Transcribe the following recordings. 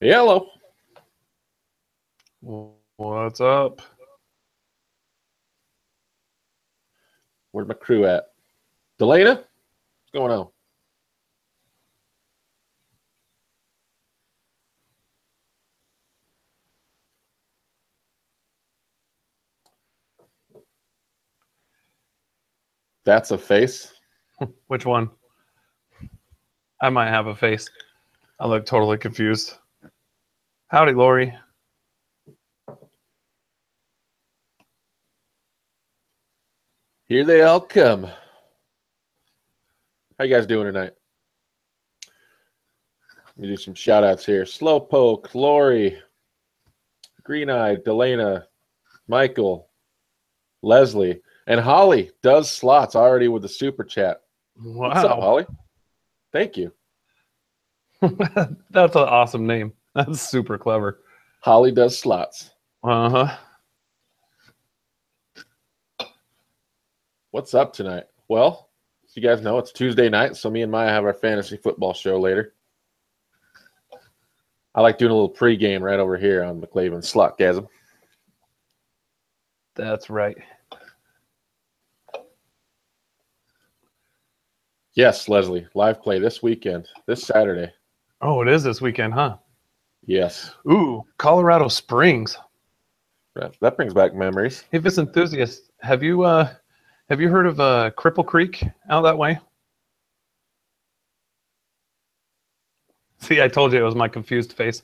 Hello. What's up? Where's my crew at? Delana? What's going on? That's a face. Which one? I might have a face. I look totally confused. Howdy, Lori. Here they all come. How you guys doing tonight? Let me do some shout outs here. Slowpoke, Lori, Green-Eyed, Delana, Michael, Leslie, and Holly does slots already with the super chat. Wow. What's up, Holly? Thank you. That's an awesome name. That's super clever. Holly does slots. Uh-huh. What's up tonight? Well, as you guys know, it's Tuesday night, so me and Miah have our fantasy football show later. I like doing a little pregame right over here on McLaven's SLOTGASM. That's right. Yes, Leslie. Live play this weekend, this Saturday. Oh, it is this weekend, huh? Yes. Ooh, Colorado Springs. That brings back memories. Hey, this enthusiast, have you heard of Cripple Creek out that way? See, I told you it was my confused face.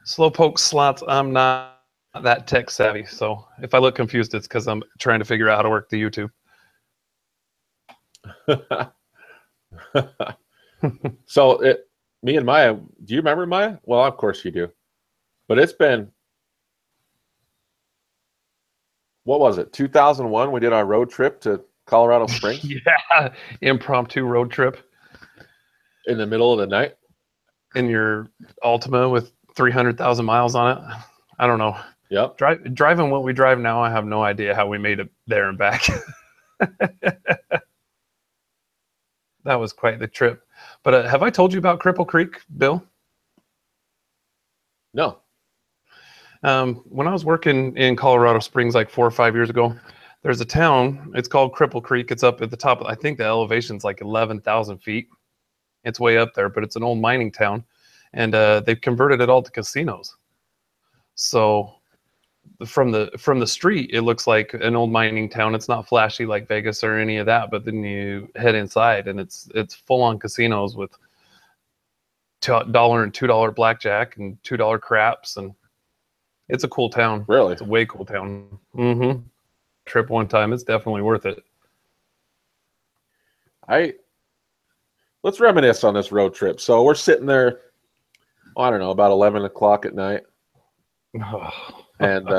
Slowpoke slots, I'm not that tech savvy, so if I look confused, it's because I'm trying to figure out how to work the YouTube. So me and Miah, do you remember Miah? Well, of course you do. But it's been, what was it, 2001? We did our road trip to Colorado Springs? Yeah, impromptu road trip. In the middle of the night? In your Altima with 300,000 miles on it. I don't know. Yep. Driving what we drive now, I have no idea how we made it there and back. That was quite the trip. But have I told you about Cripple Creek, Bill? No. When I was working in Colorado Springs like 4 or 5 years ago, there's a town. It's called Cripple Creek. It's up at the top. I think the elevation's like 11,000 feet. It's way up there, but it's an old mining town. And they've converted it all to casinos. So from the street, it looks like an old mining town. It's not flashy like Vegas or any of that, but then you head inside and it's full on casinos with $1 and $2 blackjack and $2 craps, and it's a cool town. Really? It's a way cool town. Mm-hmm. Trip one time, it's definitely worth it. Let's reminisce on this road trip. So we're sitting there, I don't know, about 11 o'clock at night. And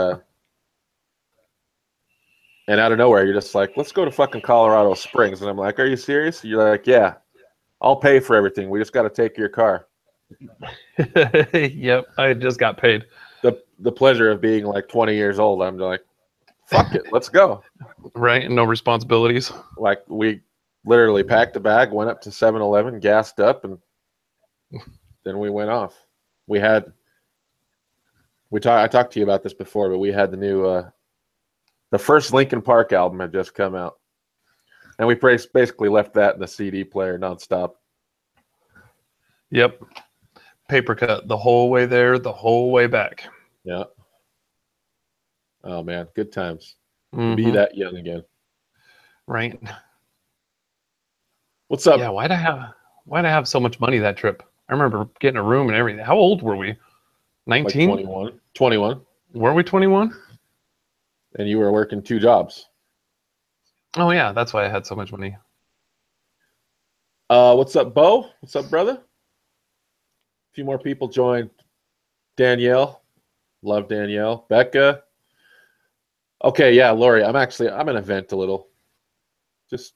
out of nowhere, you're just like, let's go to fucking Colorado Springs. And I'm like, are you serious? You're like, yeah, I'll pay for everything. We just got to take your car. Yep, I just got paid. The pleasure of being like 20 years old, I'm like, fuck it, let's go. Right, no responsibilities. Like, we literally packed a bag, went up to 7-Eleven, gassed up, and then we went off. I talked to you about this before, but we had the new the first Linkin Park album had just come out, and we basically left that in the CD player nonstop. Yep, paper cut the whole way there, the whole way back. Yeah. Oh man, good times. Mm-hmm. Be that young again. Right. What's up? Yeah, why'd I have so much money that trip? I remember getting a room and everything. How old were we? 19? Like 21. Were we 21? And you were working 2 jobs. Oh yeah, that's why I had so much money. What's up, Bo? What's up, brother? A few more people joined. Danielle. Love Danielle. Becca. Okay, yeah, Lori, I'm gonna vent a little. Just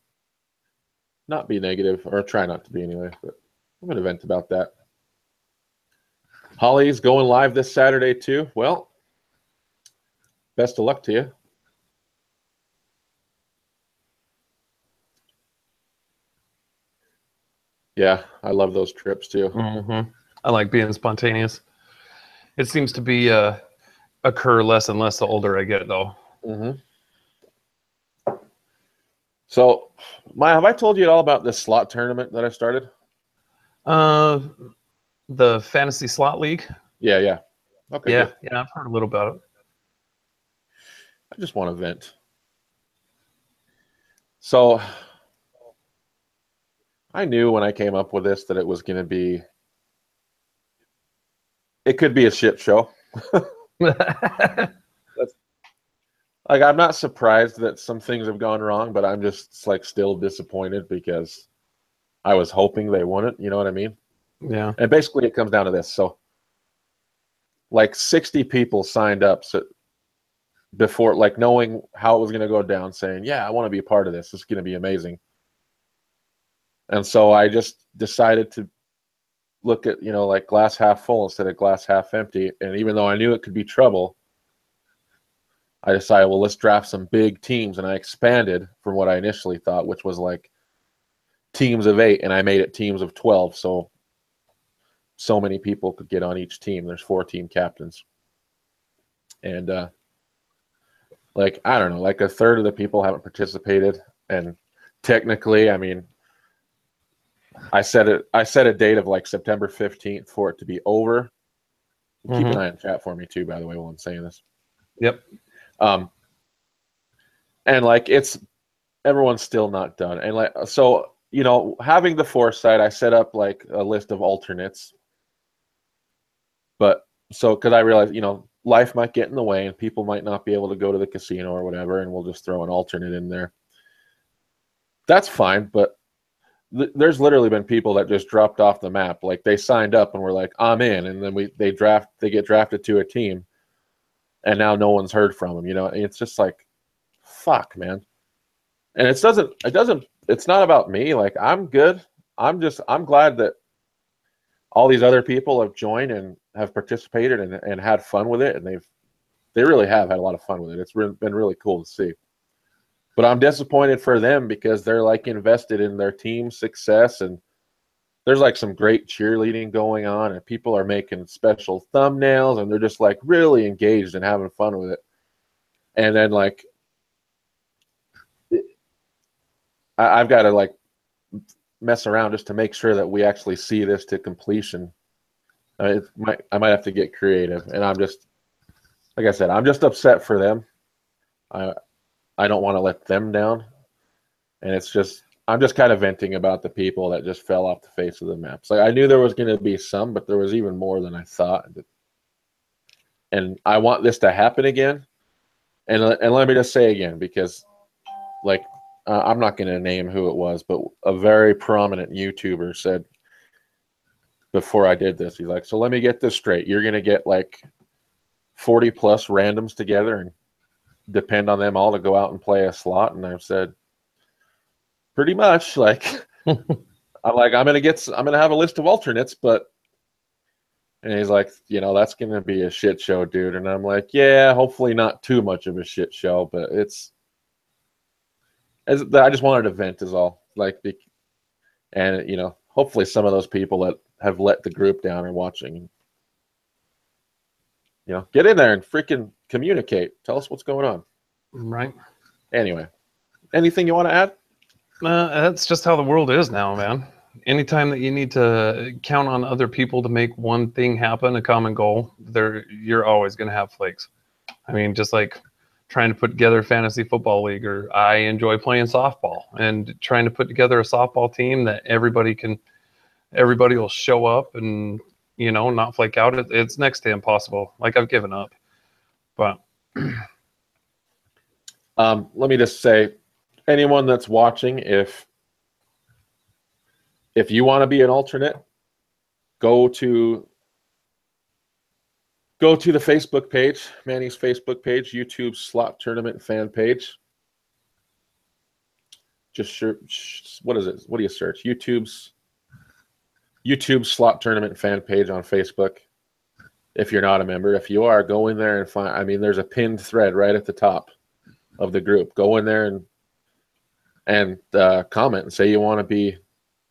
not be negative, or try not to be anyway, but I'm gonna vent about that. Holly's going live this Saturday too. Well, best of luck to you. Yeah, I love those trips too. Mm-hmm. I like being spontaneous. It seems to be occur less and less the older I get, though. Mm-hmm. So, Maya, have I told you at all about this slot tournament that I started? Uh, the Fantasy Slot League. Yeah, yeah. Okay, Yeah, good. yeah, I've heard a little about it. I just want to vent. So, I knew when I came up with this that it was going to be, it could be a shit show. That's, like, I'm not surprised that some things have gone wrong, but I'm just like still disappointed because I was hoping they wouldn't. You know what I mean? Yeah. And basically, it comes down to this. So, like 60 people signed up before, like knowing how it was going to go down, saying, "Yeah, I want to be a part of this. It's going to be amazing." And so I just decided to look at, like glass half full instead of glass half empty. And even though I knew it could be trouble, I decided, well, let's draft some big teams. And I expanded from what I initially thought, which was like teams of 8, and I made it teams of 12. So many people could get on each team. There's 4 team captains. And like, I don't know, like a third of the people haven't participated. And technically, I mean, I set a date of like September 15th for it to be over. Keep an eye on chat for me too, by the way, while I'm saying this. Yep. And like everyone's still not done. And like, so, having the foresight, I set up like a list of alternates. But so, because I realized, life might get in the way and people might not be able to go to the casino or whatever, and we'll just throw an alternate in there. That's fine, but there's literally been people that just dropped off the map. Like they signed up and were like, "I'm in," and then they get drafted to a team, and now no one's heard from them. It's just like, fuck, man. And it's not about me. Like I'm good. I'm glad that all these other people have joined and have participated and had fun with it, and they really have had a lot of fun with it. It's been really cool to see. But I'm disappointed for them because they're like invested in their team's success, and there's like some great cheerleading going on, and people are making special thumbnails, and they're just like really engaged and having fun with it. And then like I've got to like mess around just to make sure that we actually see this to completion. I might have to get creative, and I'm just, like I said, I'm just upset for them. I don't want to let them down, and I'm just kind of venting about the people that just fell off the face of the maps. Like I knew there was going to be some, but there was even more than I thought, and I want this to happen again. And let me just say again, because like I'm not going to name who it was, but a very prominent YouTuber said before I did this, he's like, "So let me get this straight. You're going to get like 40 plus randoms together and depend on them all to go out and play a slot?" And I've said, pretty much. Like I'm going to have a list of alternates, and he's like, that's going to be a shit show, dude. And I'm like, yeah, hopefully not too much of a shit show, but I just wanted to vent is all. Like, and hopefully some of those people that have let the group down are watching. Get in there and freaking communicate. Tell us what's going on. Right. Anyway, anything you want to add? That's just how the world is now, man. Anytime that you need to count on other people to make one thing happen, a common goal, you're always going to have flakes. I mean, just like trying to put together a fantasy football league, or I enjoy playing softball and trying to put together a softball team that everybody will show up and, not flake out. It's next to impossible. Like I've given up, but let me just say, anyone that's watching, if you want to be an alternate, go to the Facebook page, Manny's Facebook page, YouTube Slot Tournament fan page. Just search, what is it? What do you search? YouTube Slot Tournament fan page on Facebook. If you're not a member, if you are, go in there and find. I mean, there's a pinned thread right at the top of the group. Go in there and comment and say you want to be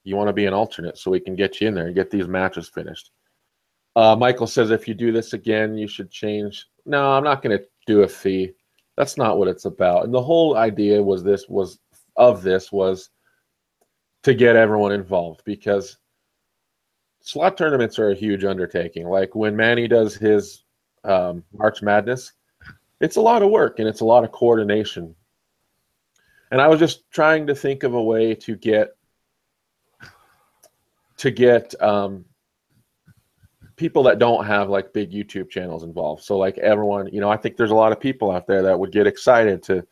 You want to be an alternate so we can get you in there and get these matches finished. Michael says if you do this again, you should change. No, I'm not going to do a fee. That's not what it's about. And the whole idea was to get everyone involved, because slot tournaments are a huge undertaking. Like when Manny does his March Madness, it's a lot of work and it's a lot of coordination. And I was just trying to think of a way to get people that don't have like big YouTube channels involved. So like everyone, you know, I think there's a lot of people out there that would get excited to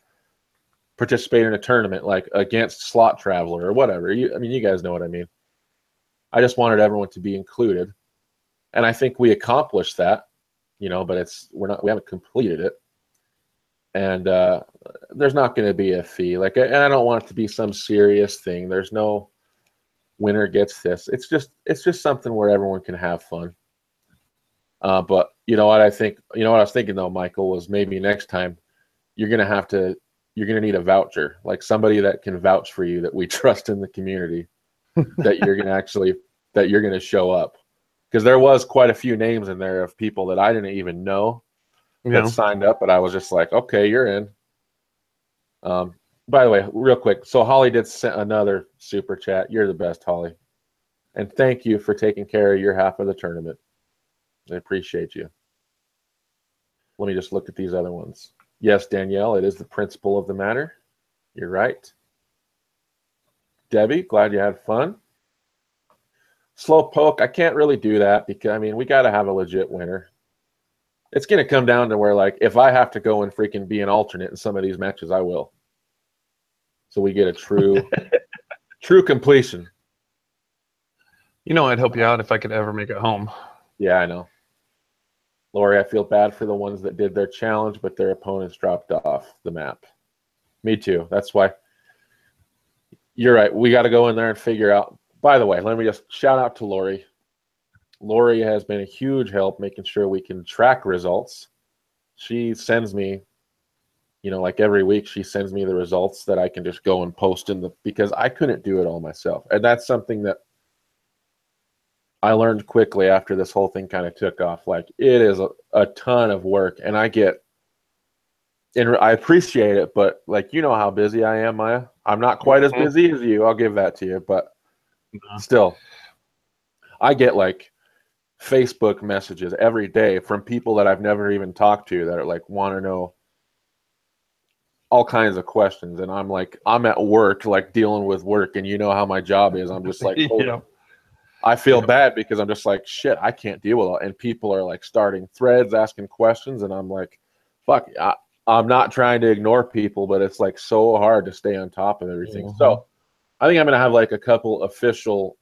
participate in a tournament like against Slot Traveler or whatever. I mean, you guys know what I mean. I just wanted everyone to be included. And I think we accomplished that, you know, but we haven't completed it. And there's not going to be a fee. Like, and I don't want it to be some serious thing. There's no winner gets this. It's just something where everyone can have fun. But you know what I was thinking though, Michael, was maybe next time you're going to need a voucher, like somebody that can vouch for you that we trust in the community, that you're going to show up. Because there was quite a few names in there of people that I didn't even know that signed up, but I was just like, okay, you're in. By the way, real quick, so Holly did send another super chat. You're the best, Holly. And thank you for taking care of your half of the tournament. I appreciate you. Let me just look at these other ones. Yes, Danielle, it is the principle of the matter. You're right. Debbie, glad you had fun. Slow poke, I can't really do that because, I mean, we got to have a legit winner. It's going to come down to where, like, if I have to go and freaking be an alternate in some of these matches, I will. So we get a true completion. You know, I'd help you out if I could ever make it home. Yeah, I know. Lori, I feel bad for the ones that did their challenge, but their opponents dropped off the map. Me too. That's why. You're right. We got to go in there and figure out. By the way, let me just shout out to Lori. Lori has been a huge help making sure we can track results. She sends me, you know, like every week, she sends me the results that I can just go and post because I couldn't do it all myself. And that's something that I learned quickly after this whole thing kind of took off. Like, it is a ton of work, and I appreciate it, but like, you know how busy I am, Miah. I'm not quite as busy as you. I'll give that to you, but still, I get like Facebook messages every day from people that I've never even talked to that are like, want to know all kinds of questions. And I'm like, I'm at work, like dealing with work, and you know how my job is. I'm just like, oh, I feel bad because I'm just like, shit, I can't deal with it. And people are like starting threads, asking questions, and I'm like, fuck, I'm not trying to ignore people, but it's like so hard to stay on top of everything. So I think I'm going to have like a couple official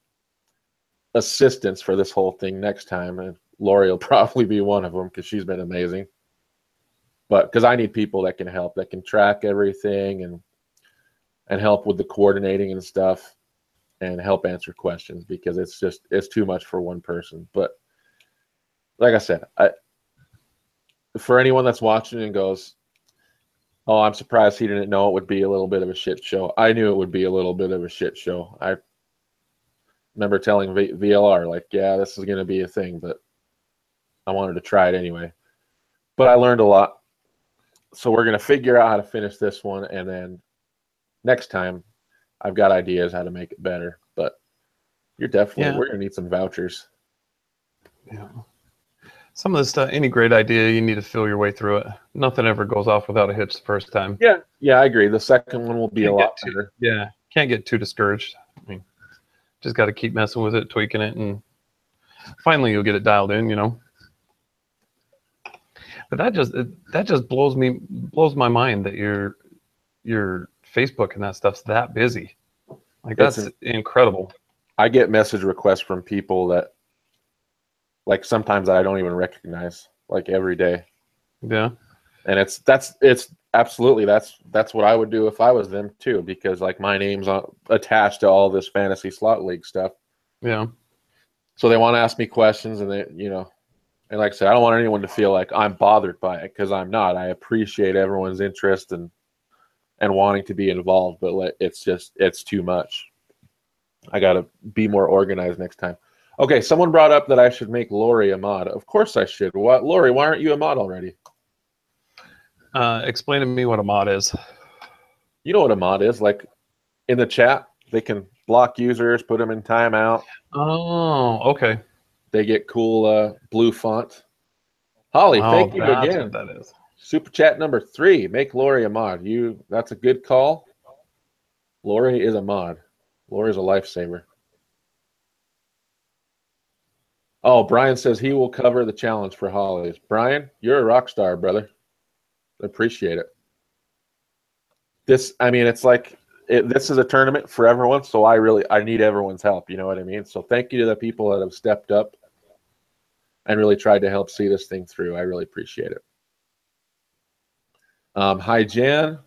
assistants for this whole thing next time. And Lori will probably be one of them because she's been amazing. But because I need people that can help, that can track everything and help with the coordinating and stuff and help answer questions, because it's too much for one person. But like I said, for anyone that's watching and goes, oh, I'm surprised he didn't know it would be a little bit of a shit show. I knew it would be a little bit of a shit show. I remember telling VLR, like, yeah, this is going to be a thing, but I wanted to try it anyway. But I learned a lot. So we're going to figure out how to finish this one, and then next time I've got ideas how to make it better. But we're going to need some vouchers. Yeah. Some of this stuff, any great idea, you need to feel your way through it. Nothing ever goes off without a hitch the first time. Yeah, I agree. The second one will be a lot better. Yeah, can't get too discouraged. I mean, just got to keep messing with it, tweaking it, and finally you'll get it dialed in, you know. But that just blows my mind that your Facebook and that stuff's that busy. Like, that's incredible. I get message requests from people that, like, sometimes I don't even recognize, like, every day. Yeah. And it's absolutely that's what I would do if I was them too, because like my name's attached to all this fantasy slot league stuff. Yeah. So they want to ask me questions, and they, you know, and like I said, I don't want anyone to feel like I'm bothered by it, because I'm not. I appreciate everyone's interest and wanting to be involved, but it's too much. I got to be more organized next time. Okay, someone brought up that I should make Lori a mod. Of course I should. What, Lori, why aren't you a mod already? Explain to me what a mod is. You know what a mod is. Like, in the chat, they can block users, put them in timeout. Oh, okay. They get cool blue font. Holly, thank you That's again. what that is. Super chat number 3. Make Lori a mod. That's a good call. Lori is a mod. Lori's a lifesaver. Oh, Brian says he will cover the challenge for Holly's. Brian, you're a rock star, brother. I appreciate it. It's like this is a tournament for everyone, so I need everyone's help. You know what I mean? So thank you to the people that have stepped up and really tried to help see this thing through. I really appreciate it. Hi, Jan.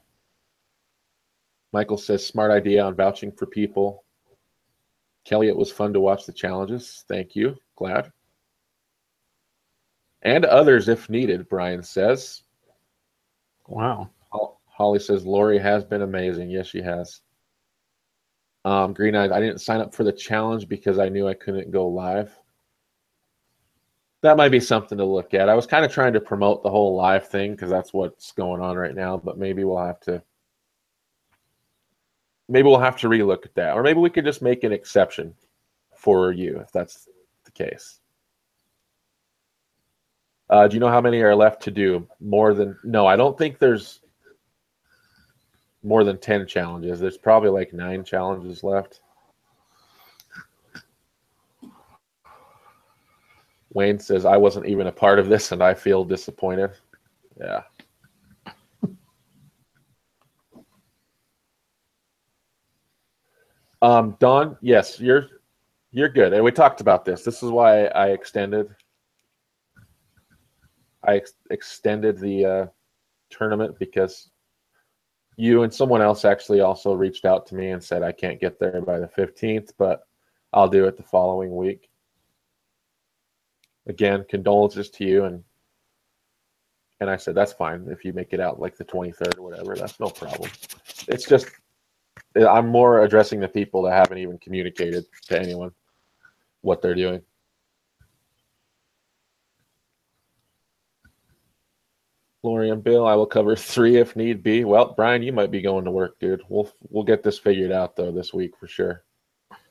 Michael says, smart idea on vouching for people. Kelly, it was fun to watch the challenges. Thank you. Glad. And others if needed, Brian says. Wow. Holly says, Lori has been amazing. Yes, she has. Green Eyes, I didn't sign up for the challenge because I knew I couldn't go live. That might be something to look at. I was kind of trying to promote the whole live thing because that's what's going on right now, but maybe we'll have to relook at that. Or maybe we could just make an exception for you if that's the case. Do you know how many are left to do? No, I don't think there's more than 10 challenges. There's probably like 9 challenges left. Wayne says, I wasn't even a part of this and I feel disappointed. Yeah. Don, yes, you're good. And we talked about this. This is why I extended the tournament, because you and someone else actually also reached out to me and said I can't get there by the 15th, but I'll do it the following week. Again, condolences to you, and I said that's fine if you make it out like the 23rd or whatever. That's no problem. It's just I'm more addressing the people that haven't even communicated to anyone what they're doing. Lori and Bill, I will cover 3 if need be. Well, Brian, you might be going to work, dude. We'll get this figured out though this week for sure.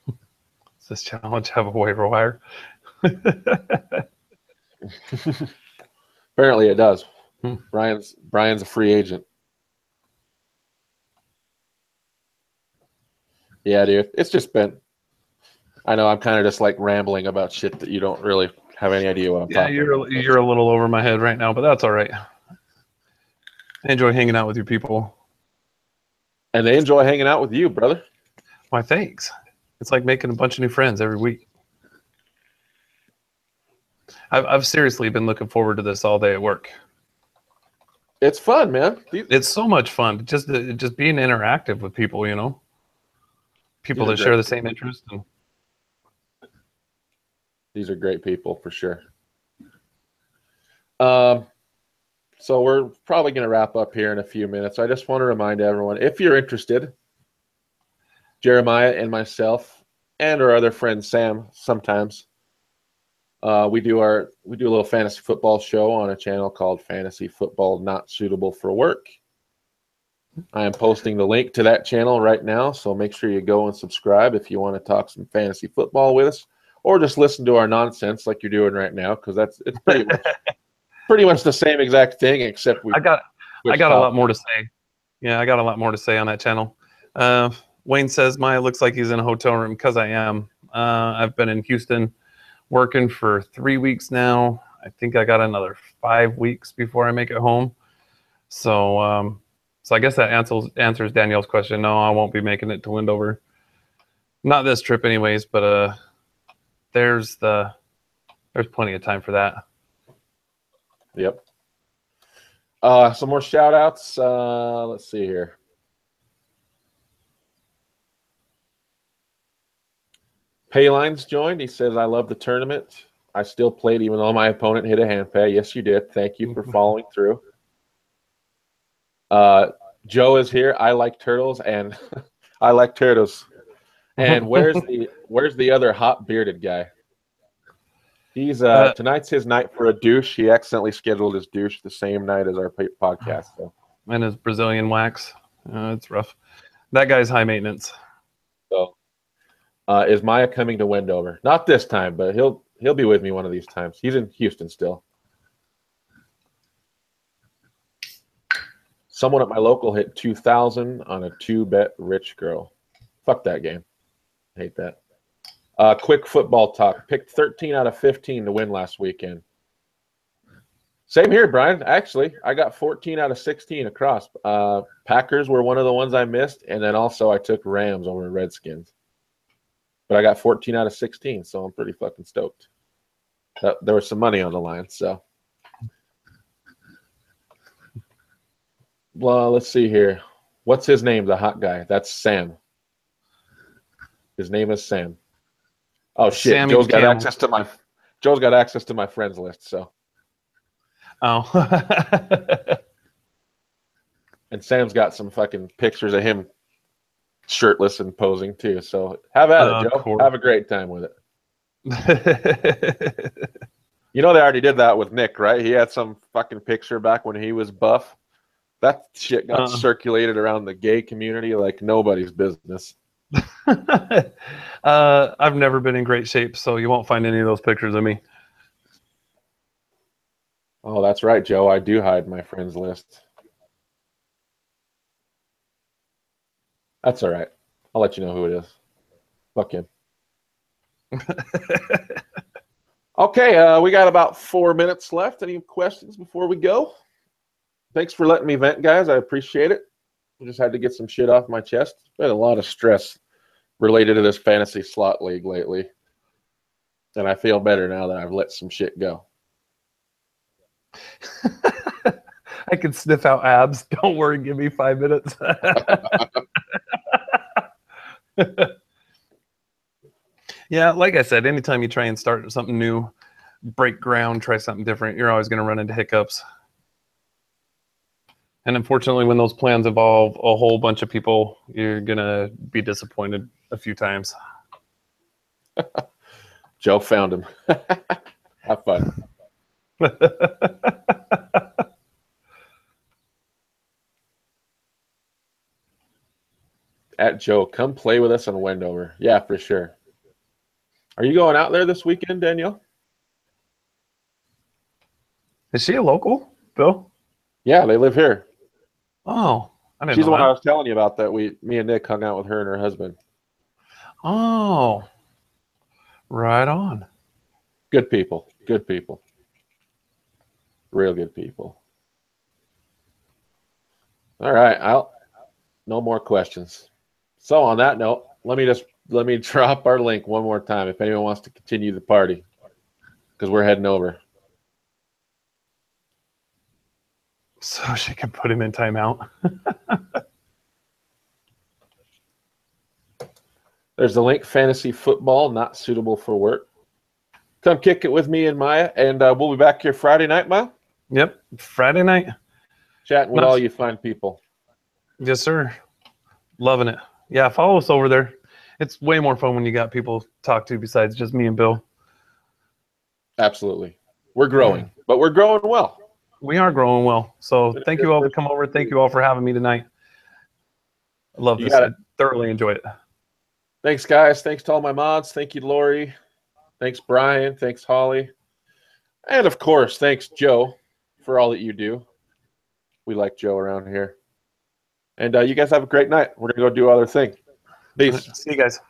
Does this challenge have a waiver wire? Apparently it does. Brian's a free agent. Yeah, dude. It's just been, I know I'm kind of just like rambling about shit that you don't really have any idea what I'm talking about. You're a little over my head right now, but that's all right. I enjoy hanging out with you people. And they enjoy hanging out with you, brother. Why, thanks. It's like making a bunch of new friends every week. I've seriously been looking forward to this all day at work. It's fun, man. It's so much fun. Just being interactive with people, you know. People that share the same interest. And these are great people for sure. So we're probably going to wrap up here in a few minutes. I just want to remind everyone, if you're interested, Jeremiah and myself and our other friend Sam sometimes, we do a little fantasy football show on a channel called Fantasy Football Not Suitable for Work. I am posting the link to that channel right now, so make sure you go and subscribe if you want to talk some fantasy football with us, or just listen to our nonsense like you're doing right now, because it's pretty much the same exact thing, except I got a lot more to say. Yeah, I got a lot more to say on that channel. Wayne says, Miah looks like he's in a hotel room, because I am. I've been in Houston working for 3 weeks now. I think I got another 5 weeks before I make it home. So I guess that answers Danielle's question. No, I won't be making it to Windover. Not this trip anyways, but there's plenty of time for that. Yep. Some more shout outs. Let's see here. Payline's joined. He says, I love the tournament. I still played even though my opponent hit a hand pay. Yes, you did. Thank you for following through. Joe is here. I like turtles, and I like turtles. And where's the other hot bearded guy? He's tonight's his night for a douche. He accidentally scheduled his douche the same night as our podcast. So. And his Brazilian wax. It's rough. That guy's high maintenance. So, is Miah coming to Wendover? Not this time, but he'll be with me one of these times. He's in Houston still. Someone at my local hit 2,000 on a 2-bet rich girl. Fuck that game. Hate that. Quick football talk. Picked 13 out of 15 to win last weekend. Same here, Brian. Actually, I got 14 out of 16 across. Packers were one of the ones I missed, and then also I took Rams over Redskins. But I got 14 out of 16, so I'm pretty fucking stoked. There was some money on the line, so. Well, let's see here. What's his name, the hot guy? That's Sam. His name is Sam. Oh, shit. Sammy Joe's got Campbell. access to my friends list, so. Oh. And Sam's got some fucking pictures of him shirtless and posing too. So have at it, Joe. Cool. Have a great time with it. You know they already did that with Nick, right? He had some fucking picture back when he was buff. That shit got circulated around the gay community like nobody's business. I've never been in great shape, so you won't find any of those pictures of me. Oh, that's right, Joe. I do hide my friends list. That's all right. I'll let you know who it is. Fuck him. Okay, we got about 4 minutes left. Any questions before we go? Thanks for letting me vent, guys. I appreciate it. I just had to get some shit off my chest. Been a lot of stress related to this fantasy slot league lately. And I feel better now that I've let some shit go. I can sniff out abs. Don't worry, give me 5 minutes. Yeah, like I said, anytime you try and start something new, break ground, try something different, you're always going to run into hiccups. And unfortunately, when those plans involve a whole bunch of people, you're going to be disappointed a few times. Joe found him. Have fun. At Joe, come play with us on Wendover. Yeah, for sure. Are you going out there this weekend, Danielle? Is she a local, Bill? Yeah, they live here. Oh, I didn't She's know the one that. I was telling you about that me and Nick hung out with her and her husband. Oh, right on. Good people. Good people. Real good people. All right, no more questions. So on that note, let me drop our link one more time if anyone wants to continue the party, because we're heading over. So she can put him in timeout. There's the link, fantasy football, not suitable for work. Come kick it with me and Miah, and we'll be back here Friday night, Miah. Yep, Friday night. Chatting with all you fine people. Yes, sir. Loving it. Yeah, follow us over there. It's way more fun when you got people to talk to besides just me and Bill. Absolutely. We're growing, but we're growing well. We are growing well. So thank you all for coming over. Thank you all for having me tonight. I love this. I thoroughly enjoy it. Thanks, guys. Thanks to all my mods. Thank you, Lori. Thanks, Brian. Thanks, Holly. And, of course, thanks, Joe, for all that you do. We like Joe around here. And you guys have a great night. We're going to go do other thing. Peace. See you guys.